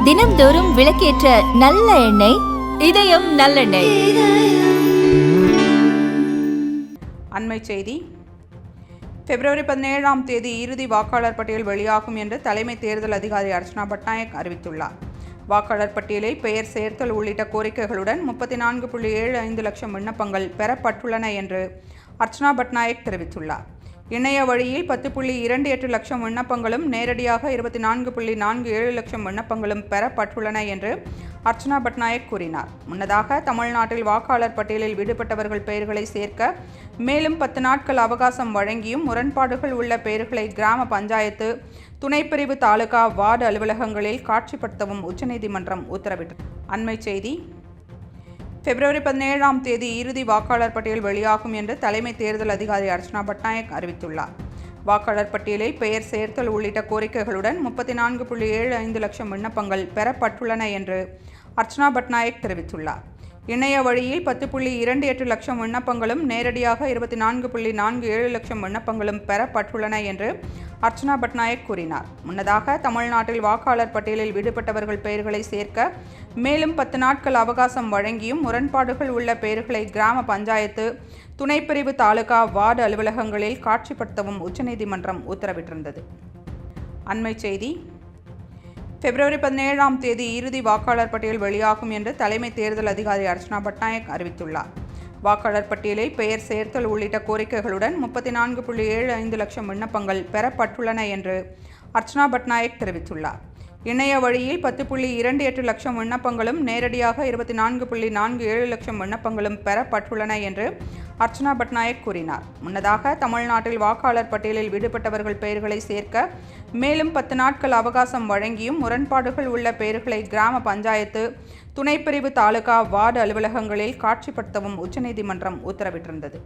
தினம்தோறும் விளக்கேற்ற நல்ல எண்ணெய் இதயம் நல்லெண்ணெய். அண்மை செய்தி. பிப்ரவரி 17 இறுதி வாக்காளர் பட்டியல் வெளியாகும் என்று தலைமை தேர்தல் அதிகாரி அர்ச்சனா பட்நாயக் அறிவித்துள்ளார். வாக்காளர் பட்டியலில் பெயர் சேர்த்தல் உள்ளிட்ட கோரிக்கைகளுடன் 34.75 லட்சம் விண்ணப்பங்கள் பெறப்பட்டுள்ளன என்று அர்ச்சனா பட்நாயக் தெரிவித்துள்ளார். இணைய வழியில் 10.28 லட்சம் விண்ணப்பங்களும் நேரடியாக 24.47 லட்சம் விண்ணப்பங்களும் பெறப்பட்டுள்ளன என்று அர்ச்சனா பட்நாயக் கூறினார். முன்னதாக தமிழ்நாட்டில் வாக்காளர் பட்டியலில் விடுபட்டவர்கள் பெயர்களை சேர்க்க மேலும் 10 நாட்கள் அவகாசம் வழங்கியும் முரண்பாடுகள் உள்ள பெயர்களை கிராம பஞ்சாயத்து, துணைப்பிரிவு, தாலுகா, வார்டு அலுவலகங்களில் காட்சிப்படுத்தவும் உச்சநீதிமன்றம் உத்தரவிட்டது. அண்மை செய்தி. பிப்ரவரி 17 இறுதி வாக்காளர் பட்டியல் வெளியாகும் என்று தலைமை தேர்தல் அதிகாரி அர்ச்சனா பட்நாயக் அறிவித்துள்ளார். வாக்காளர் பட்டியலில் பெயர் சேர்த்தல் உள்ளிட்ட கோரிக்கைகளுடன் 34.75 லட்சம் விண்ணப்பங்கள் பெறப்பட்டுள்ளன என்று அர்ச்சனா பட்நாயக் தெரிவித்துள்ளார். இணைய வழியில் 10.28 லட்சம் விண்ணப்பங்களும் நேரடியாக 24.47 லட்சம் விண்ணப்பங்களும் பெறப்பட்டுள்ளன என்று அர்ச்சனா பட்நாயக் கூறினார். முன்னதாக தமிழ்நாட்டில் வாக்காளர் பட்டியலில் விடுபட்டவர்கள் பெயர்களை சேர்க்க மேலும் 10 நாட்கள் அவகாசம் வழங்கியும் முரண்பாடுகள் உள்ள பெயர்களை கிராம பஞ்சாயத்து, துணைப்பிரிவு, தாலுகா, வார்டு அலுவலகங்களில் காட்சிப்படுத்தவும் உச்சநீதிமன்றம் உத்தரவிட்டிருந்தது. அண்மை செய்தி. பிப்ரவரி 17 இறுதி வாக்காளர் பட்டியல் வெளியாகும் என்று தலைமை தேர்தல் அதிகாரி அர்ச்சனா பட்நாயக் அறிவித்துள்ளார். வாக்காளர் பட்டியலில் பெயர் சேர்த்தல் உள்ளிட்ட கோரிக்கைகளுடன் 34.75 லட்சம் விண்ணப்பங்கள் பெறப்பட்டுள்ளன என்று அர்ச்சனா பட்நாயக் தெரிவித்துள்ளார். இணைய வழியில் 10.28 லட்சம் விண்ணப்பங்களும் நேரடியாக 24.47 லட்சம் விண்ணப்பங்களும் பெறப்பட்டுள்ளன என்று அர்ச்சனா பட்நாயக் கூறினார். முன்னதாக தமிழ்நாட்டில் வாக்காளர் பட்டியலில் விடுபட்டவர்கள் பெயர்களை சேர்க்க மேலும் 10 நாட்கள் அவகாசம் வழங்கியும் முரண்பாடுகள் உள்ள பெயர்களை கிராம பஞ்சாயத்து, துணைப்பிரிவு, தாலுகா, வார்டு அலுவலகங்களில் காட்சிப்படுத்தவும் உச்சநீதிமன்றம் உத்தரவிட்டிருந்தது.